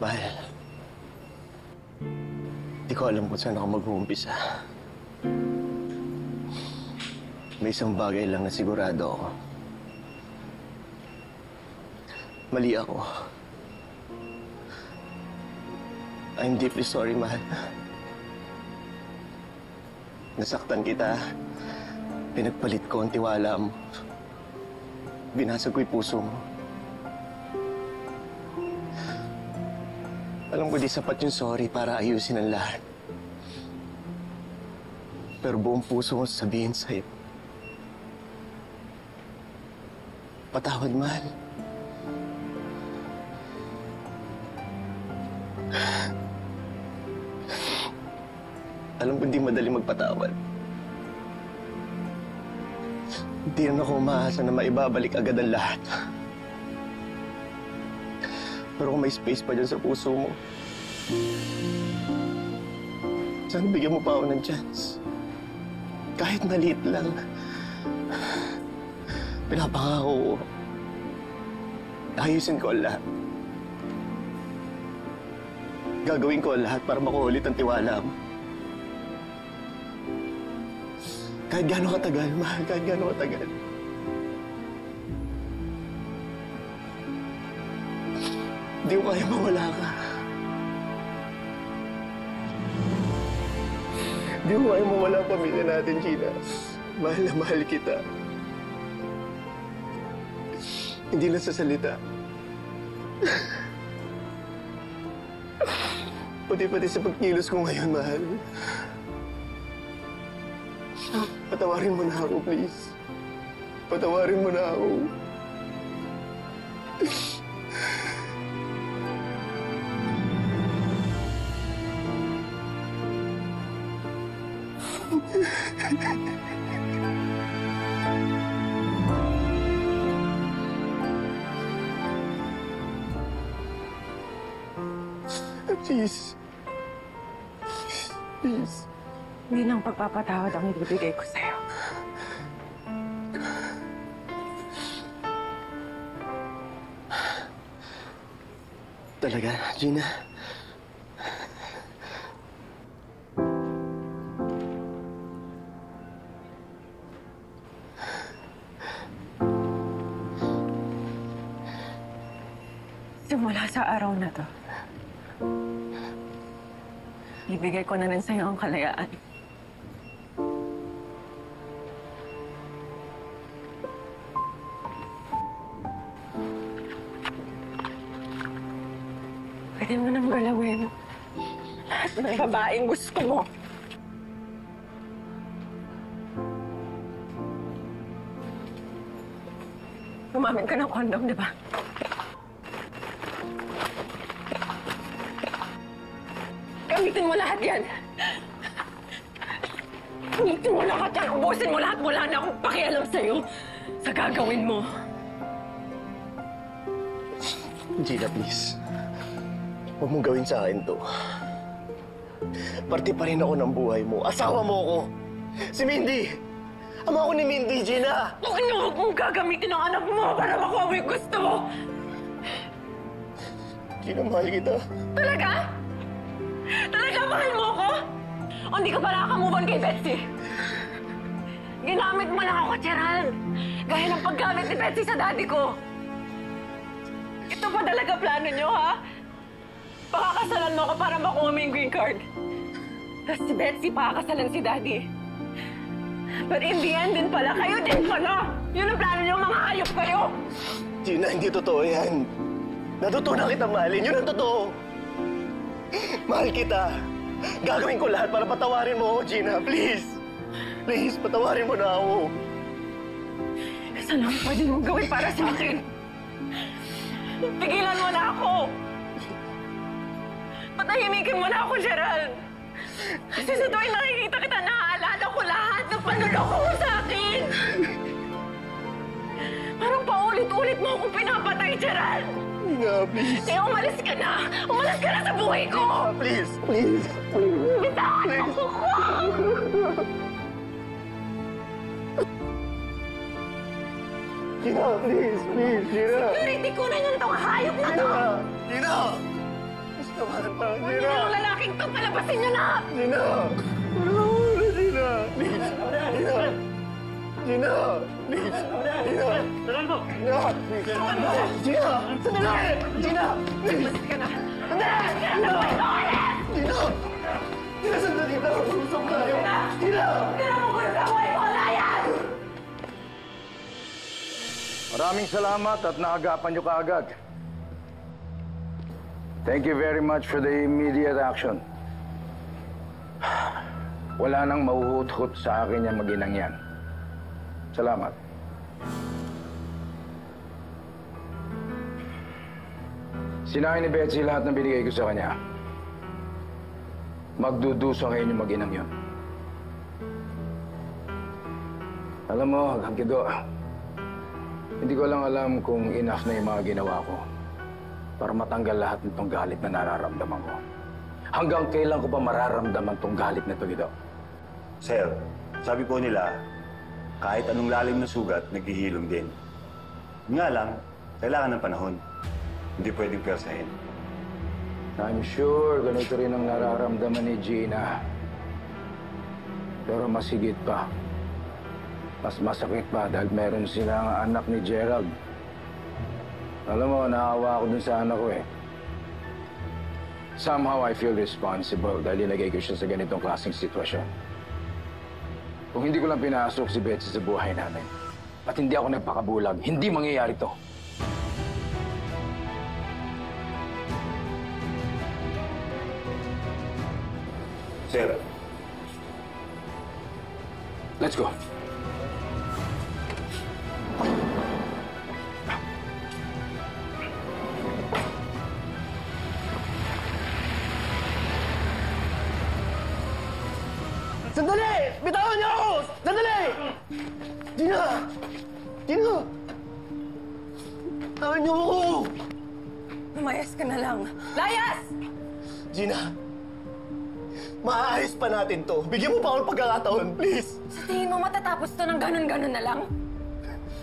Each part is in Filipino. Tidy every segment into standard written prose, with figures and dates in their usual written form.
Mahal, di ko alam kung saan ako mag-uumpisa. May isang bagay lang na sigurado ako. Mali ako. I'm deeply sorry, mahal. Nasaktan kita. Pinagpalit ko ang tiwala mo. Binasag ko yung puso mo. Alam ko di sapat yung sorry para ayusin ang lahat. Pero buong puso ko sabihin sa'yo. Patawad, mahal. Alam ko di madali magpatawad. Hindi rin ako umaasa na maibabalik agad ang lahat. Pero kung may space pa dyan sa puso mo, sana bigyan mo pa ako ng chance. Kahit maliit lang. Pinapangako ko. Ayusin ko ang lahat. Gagawin ko ang lahat para makuha ulit ang tiwala mo. Kahit gaano katagal, mahal, kahit gaano katagal. Hindi ko kaya mawala ka. Hindi ko kaya mawala ang pamilya natin, Gina. Mahal na mahal kita. Hindi lang sa salita. Pati sa pagkilos ko ngayon, mahal. Patawarin mo na ako, please. Patawarin mo na ako. Please. Please. Hindi lang pagpapatawad ang ibibigay ko sa'yo. Talaga, Gina? Simula sa araw na to, ibigay ko na rin sa'yo ang kalayaan. Pwede mo nang galawin lahat ng babaeng gusto mo. Gumamit ka ng kondom, di ba? Gamitin mo lahat yan. Gamitin mo lahat yan. Ubusin mo lahat. Wala na akong pakialam sa'yo sa gagawin mo. Gina, please. Huwag mong gawin sa akin to. Parte pa rin ako ng buhay mo. Asawa mo ako. Si Mindy. Ama ako ni Mindy, Gina. Huwag mong gagamitin ang anak mo para makuha mo yung gusto mo. Gina, mahal kita. Talaga? Talaga mahal mo ako? O hindi ka pa nakakamove on kay Betsy? Ginamit mo lang ako, Cheran. Gaya ng paggamit ni Betsy sa daddy ko. Ito pa talaga plano nyo, ha? Pakakasalan mo ako para makuha mo yung green card. Tapos si Betsy pakakasalan si daddy. But in the end din pala, kayo din pala! Yun ang plano nyo, mga hayop kayo! Gina, hindi totoo yan. Natutunan kita mahalin. Yun ang totoo. Mahal kita. Gagawin ko lahat para patawarin mo ako, Gina. Please. Please, patawarin mo na ako. Isa lang pwede mong gawin para sa akin. Pigilan mo na ako. Patahimikin mo na ako, Gerald. Kasi sa tuwing nakikita kita, naaalala ko lahat ng panloloko mo sa akin. Parang paulit-ulit mo akong pinapatay, Gerald. Gina, please. Kaya umalis ka na! Umalis ka na sa buhay ko! Please, please. Bitawan ako ko! Gina, please, please, Gina. Security ko na yun tong hayop na to! Gina! Tamahan pa, Huwag Gina! niyo yung lalaking to, palabasin niyo na! Gina! Wala ko na, Gina! Please! Gina! Gina! Please! Gina! Gina! Please! Gina! Sandali! Gina! Please! Basta ka na! Sandali! Gina! Gina! Gina, sandali lang! Usap tayo! Gina! Tira mo ko sa buhay ko, Layas! Maraming salamat at naagapan niyo kaagad. Thank you very much for the immediate action. Wala nang mahuhut-hut sa akin yung mag-inang yan. Salamat. Sinabi ni Betsy lahat ng binigay ko sa kanya. Magdudusa kayo yung mag-inang yun. Alam mo, Hagkido, hindi ko lang alam kung enough na yung mga ginawa ko para matanggal lahat nitong galit na nararamdaman ko. Hanggang kailan ko pa mararamdaman tong galit na ito, Gido? Sir, sabi po nila, kahit anong lalim na sugat, naghihilom din. Nga lang, kailangan ng panahon. Hindi pwedeng persahin. I'm sure ganito rin ang nararamdaman ni Gina. Pero mas higit pa. Mas masakit pa dahil meron silang anak ni Gerald. Alam mo, naawa ako dun sa anak ko eh. Somehow I feel responsible dahil ilagay ko siya sa ganitong klaseng sitwasyon. Kung hindi ko lang pinasok si Betsy sa buhay namin at hindi ako nagpakabulag, hindi mangyayari to. Sir, Let's go. Sandali! Bitawan niyo ako! Sandali! Gina! Gina! Bitawan niyo ako! Lumayas ka na lang. Layas! Gina! Maaayos pa natin to. Bigyan mo pa ako ng pagkakataon, please! Sa tingin mo matatapos to ng ganun-ganun na lang?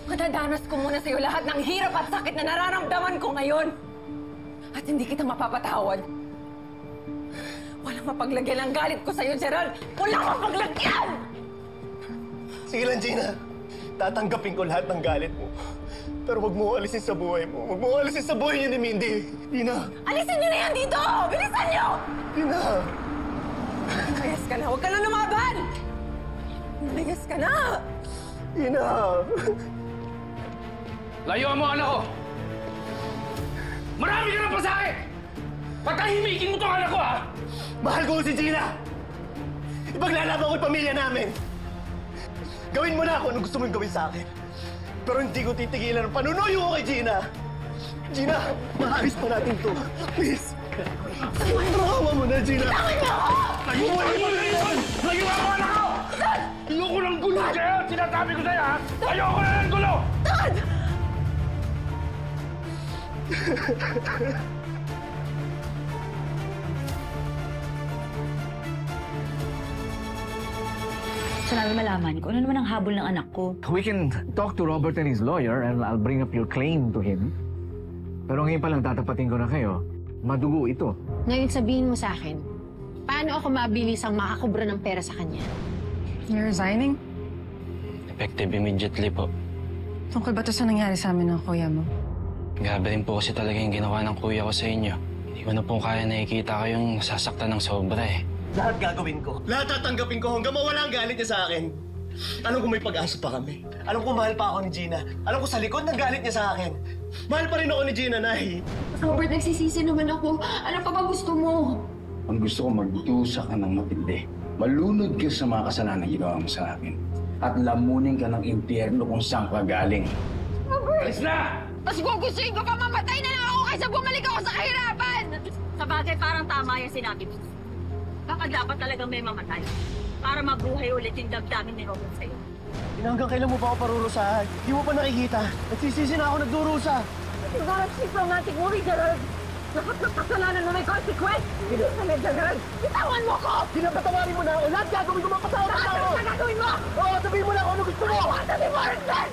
Madadanas ko muna sa'yo lahat ng hirap at sakit na nararamdaman ko ngayon. At hindi kita mapapatawad. Walang mapaglagyan ang galit ko sa'yo, Gerald! Walang mapaglagyan! Sige lang, Gina. Tatanggapin ko lahat ng galit mo. Pero wag mo alisin sa buhay mo. Wag mo alisin sa buhay niyo ni Mindy. Gina! Alisin niyo na yan dito! Bilisan niyo! Gina! Lumayas ka na! Huwag ka na lumaban! Lumayas ka na! Gina! Layuan mo, anak ko! Marami ka ng pasakit! Patahimikin mo tong anak ko, ha? Mahal ko si Gina! Ipaglalaban ko yung pamilya namin! Gawin mo na ako anong gusto mong gawin sa akin. Pero hindi ko titigilan ang panunuyo ko kay Gina! Gina, maayos pa natin to. Please! Trauma mo na, Gina! Layuan mo na yun! Layuan mo, anak ko! Ayoko ng gulo sa'yo! Sinasabi ko sa'yo, ha? Ayoko na ng gulo! Dad! Gusto namin malaman kung ano naman ang habol ng anak ko. We can talk to Robert and his lawyer and I'll bring up your claim to him. Pero ngayon pa lang tatapatin ko na kayo. Madugo ito. Ngayon sabihin mo sa akin, paano ako mabilis ang makakubra ng pera sa kanya? You're resigning? Effective immediately po. Tungkol ba ito sa nangyari sa amin ng kuya mo? Grabe rin po kasi talaga yung ginawa ng kuya ko sa inyo. Hindi ko na po kaya nakikita kayong nasasaktan ng sobra eh. Lahat gagawin ko. Lahat tatanggapin ko hanggang mawala ang galit niya sa akin. Alam ko may pag-asa pa kami. Alam ko mahal pa ako ni Gina. Alam ko sa likod ng galit niya sa akin. Mahal pa rin ako ni Gina, Nay. Robert, nagsisisi naman ako. Ano pa ba gusto mo? Ang gusto ko magdusa ka ng matindi. Malunod ka sa mga kasalanan ginawa mo sa akin. At lamunin ka ng impyerno kung saan ka galing. Alis na! Mas gugustuhin ko pa mamatay na lang ako kaysa bumalik ako sa kahirapan! Sa bagay, parang tama yung sinabi mo. Baka dapat talagang may mamatay para mabuhay ulit yung damdamin ni Robert sa'yo. Hanggang kailan mo pa ako parurusahan? Di mo pa nakikita. Nagsisisi na ako nagdurusa. Siguro diplomatic movie, Gerald! Lahat ng kasalanan na may consequence! Hindi ka na, Gerald! Bitawan mo ko! Pinapatawarin mo na ako. Lahat gagawin ko mapatawad na ako. Ano gagawin mo? Oo, sabihin mo na ako ano gusto mo. Sabi mo, Gerald!